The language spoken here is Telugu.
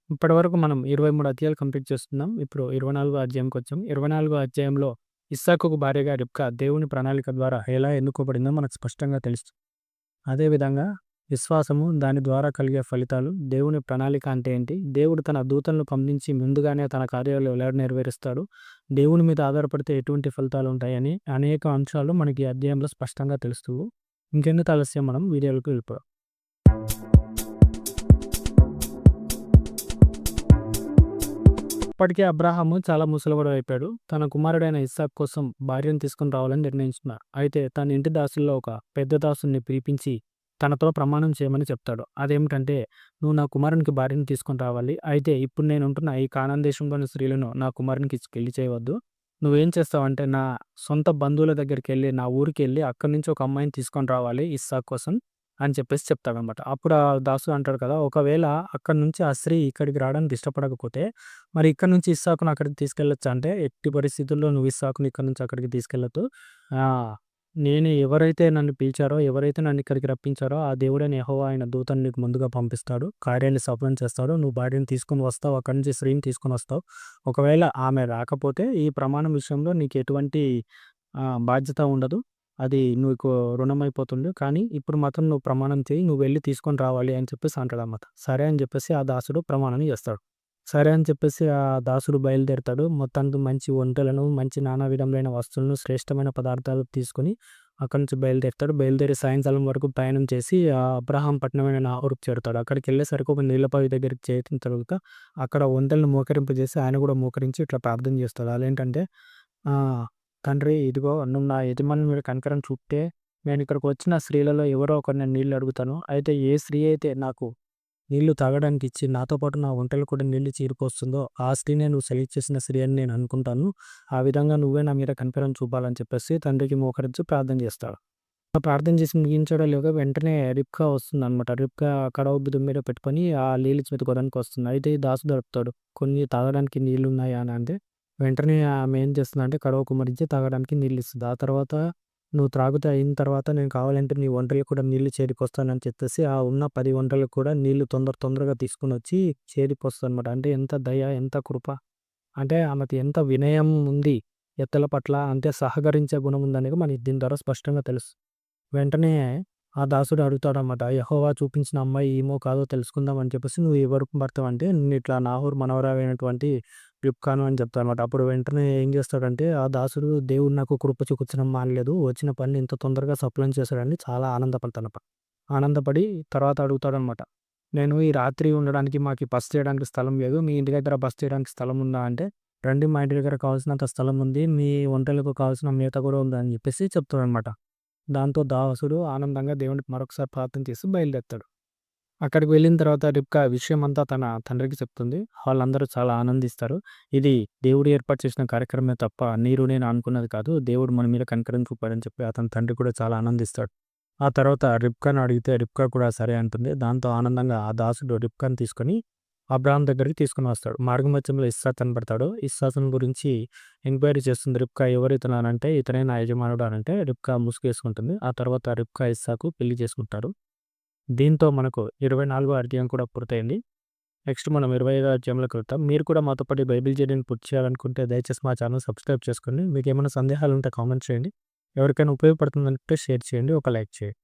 ఇప్పటివరకు మనం 23 అధ్యాయాలు కంప్లీట్ చేస్తున్నాం. ఇప్పుడు 24 అధ్యాయంకొచ్చాం. 24 అధ్యాయంలో ఇస్సాకుకు భార్యగా రిబ్కా దేవుని ప్రణాళిక ద్వారా ఎలా ఎన్నుకోబడిందో మనకు స్పష్టంగా తెలుస్తుంది. అదేవిధంగా విశ్వాసము, దాని ద్వారా కలిగే ఫలితాలు, దేవుని ప్రణాళిక అంటే ఏంటి? దేవుడు తన దూతలను పంపించి ముందుగానే తన కార్యాలు ఎలా నెరవేరుస్తాడు? దేవుని మీద ఆధారపడితే ఎటువంటి ఫలితాలు ఉంటాయని అనేక అంశాలు మనకి ఈ అధ్యాయంలో స్పష్టంగా తెలుస్తూ ఇంకెందుకు ఆలస్యం, మనం వీడియోలోకి వెళ్ళిపోదాం. అప్పటికే అబ్రాహాము చాలా ముసలివాడు అయిపోయాడు. తన కుమారుడైన ఇస్సాకు కోసం భార్యను తీసుకుని రావాలని నిర్ణయించుకున్నారు. అయితే తన ఇంటి దాసుల్లో ఒక పెద్ద దాసుని పిలిపించి తనతో ప్రమాణం చేయమని చెప్తాడు. అదేమిటంటే, నువ్వు నా కుమారునికి భార్యను తీసుకొని రావాలి. అయితే ఇప్పుడు నేను ఉంటున్న ఈ కానాన్ దేశంలోని స్త్రీలను నా కుమారునికి ఇచ్చి పెళ్లి చేయవద్దు. నువ్వేం చేస్తావంటే, నా సొంత బంధువుల దగ్గరికి వెళ్ళి, నా ఊరికి వెళ్ళి అక్కడి నుంచి ఒక అమ్మాయిని తీసుకొని రావాలి ఇస్సాకు కోసం అని చెప్పేసి చెప్తాడనమాట. అప్పుడు ఆ దాసు అంటాడు కదా, ఒకవేళ అక్కడి నుంచి ఆ స్త్రీ ఇక్కడికి రావడానికి ఇష్టపడకపోతే మరి ఇక్కడ నుంచి ఇస్సాకుని అక్కడికి తీసుకెళ్ళొచ్చా అంటే, ఎట్టి పరిస్థితుల్లో నువ్వు ఇస్సాకుని ఇక్కడ నుంచి అక్కడికి తీసుకెళ్ళొద్దు. నేను ఎవరైతే నన్ను పిలిచారో, ఎవరైతే నన్ను ఇక్కడికి రప్పించారో ఆ దేవుడైన యెహోవా ఆయన దూతను నీకు ముందుగా పంపిస్తాడు. కార్యాన్ని సఫలం చేస్తాడు. నువ్వు భార్యను తీసుకొని వస్తావు. అక్కడి నుంచి స్త్రీని తీసుకొని వస్తావు. ఒకవేళ ఆమె రాకపోతే ఈ ప్రమాణం విషయంలో నీకు ఎటువంటి బాధ్యత ఉండదు. అది నీకు రుణమైపోతుంది. కానీ ఇప్పుడు మాత్రం నువ్వు ప్రమాణం చేయి. నువ్వు వెళ్ళి తీసుకొని రావాలి అని చెప్పేసి అంటాడనమాట. సరే అని చెప్పేసి ఆ దాసుడు ప్రమాణం చేస్తాడు. సరే అని చెప్పేసి ఆ దాసుడు బయలుదేరుతాడు. మొత్తానికి మంచి వంటలను, మంచి నానా విధములైన వస్తువులను, శ్రేష్టమైన పదార్థాలు తీసుకొని అక్కడి నుంచి బయలుదేరుతాడు. బయలుదేరి సాయంకాలం వరకు ప్రయాణం చేసి అబ్రహాం పట్టణమైన నాహోరుకు చేరుతాడు. అక్కడికి వెళ్ళేసరికి ఒక నీళ్ళపావి దగ్గరికి చేరిన తర్వాత అక్కడ వంటలను మోకరింపజేసి ఆయన కూడా మోకరించి ఇట్లా ప్రార్థన చేస్తాడు. అదేంటంటే, తండ్రి ఇదిగో నువ్వు నా యజమాని మీద కనికరం చూపితే నేను ఇక్కడికి వచ్చిన స్త్రీలలో ఎవరో ఒకరు నేను నీళ్ళు అడుగుతాను. అయితే ఏ స్త్రీ అయితే నాకు నీళ్లు తాగడానికి ఇచ్చి నాతో పాటు నా వంటలు కూడా నీళ్లు చీరిపోస్తుందో ఆ స్త్రీనే నువ్వు సెలెక్ట్ చేసిన స్త్రీ అని నేను అనుకుంటాను. ఆ విధంగా నువ్వే నా మీద కనికరం చూపాలని చెప్పేసి తండ్రికి మోకరించి ప్రార్థన చేస్తాడు. ఆ ప్రార్థన చేసి ముగించడంలోగా వెంటనే రిబ్కా వస్తుందనమాట. రిబ్కా కడవ బిదుం మీద పెట్టుకొని ఆ నీళ్ళు వెతుకోవడానికి వస్తుంది. అయితే ఈ దాసు దొరుకుతాడు. కొన్ని తాగడానికి నీళ్లు ఉన్నాయా అని అంటే, వెంటనే ఆమె ఏం చేస్తుందంటే కడవ కుమ్మరించి తాగడానికి నీళ్ళు ఇస్తుంది. ఆ తర్వాత నువ్వు త్రాగుతే అయిన తర్వాత నేను కావాలంటే నీ వంటలకు కూడా నీళ్లు చేరిపోస్తానని చెప్పేసి ఆ ఉన్న 10 వంటలకు కూడా నీళ్లు తొందరగా తీసుకొనొచ్చి చేరిపోస్తదనమాట. అంటే ఎంత దయ, ఎంత కృప! అంటే ఆమెకి ఎంత వినయం ఉంది ఎత్తల పట్ల, అంటే సహకరించే గుణం ఉందనేది మనకి దీని ద్వారా స్పష్టంగా తెలుస్తుంది. వెంటనే ఆ దాసుడు అడుగుతాడనమాట, యెహోవా చూపించిన అమ్మాయి ఈమో కాదో తెలుసుకుందాం అని చెప్పేసి, నువ్వు ఎవరికి భర్తవంటే, నేను ఇట్లా నాహోరు మనవరాలైనటువంటి రిబ్కాను అని చెప్తాడనమాట. అప్పుడు వెంటనే ఏం చేస్తాడంటే ఆ దాసుడు, దేవుడు నాకు కృప చూపించడం మానలేదు, వచ్చిన పనిని ఇంత తొందరగా సఫలం చేశాడని చాలా ఆనందపడతానమాట. ఆనందపడి తర్వాత అడుగుతాడనమాట, నేను ఈ రాత్రి ఉండడానికి మాకు బస చేయడానికి స్థలం లేదు. మీ ఇంటి దగ్గర బస చేయడానికి స్థలం ఉందా అంటే, రండి మా ఇంటి దగ్గర కావాల్సినంత స్థలం ఉంది. మీ వంటలకు కావాల్సిన మేత కూడా ఉంది అని చెప్పేసి చెప్తాడనమాట. దాంతో దాసుడు ఆనందంగా దేవునికి మరొకసారి ప్రార్థన చేసి బయలుదేరుతాడు. అక్కడికి వెళ్ళిన తర్వాత రిబ్కా విషయం అంతా తన తండ్రికి చెప్తుంది. వాళ్ళందరూ చాలా ఆనందిస్తారు. ఇది దేవుడు ఏర్పాటు చేసిన కార్యక్రమమే తప్ప నీరు నేను అనుకున్నది కాదు. దేవుడు మన మీద కనికరం చూపాడని చెప్పి అతని తండ్రి కూడా చాలా ఆనందిస్తాడు. ఆ తర్వాత రిబ్కాను అడిగితే రిబ్కా కూడా సరే అంటుంది. దాంతో ఆనందంగా ఆ దాసుడు రిబ్కాను తీసుకొని అబ్రాహాం దగ్గరికి తీసుకొని వస్తాడు. మార్గమధ్యంలో ఇస్సాకు కనపడతాడు. ఇస్సాకుని గురించి ఎంక్వైరీ చేస్తుంది రిబ్కా. ఎవరు ఇతను అనంటే, ఇతనే నా యజమానుడు అనంటే రిబ్కా ముసుగేసుకుంటుంది. ఆ తర్వాత రిబ్కా ఇస్సాకు పెళ్లి చేసుకుంటారు. దీంతో మనకు 24వ అధ్యాయం కూడా పూర్తయింది. నెక్స్ట్ మనం 25వ అధ్యాయంలోకి వెళ్తాం. మీరు కూడా మాతో పాటు బైబిల్ జర్నీని పూర్తి చేయాలనుకుంటే దయచేసి మా ఛానల్ సబ్స్క్రైబ్ చేసుకోండి. మీకు ఏమైనా సందేహాలు ఉంటే కామెంట్ చేయండి. ఎవరికైనా ఉపయోగపడుతుందంటే షేర్ చేయండి. ఒక లైక్ చేయండి.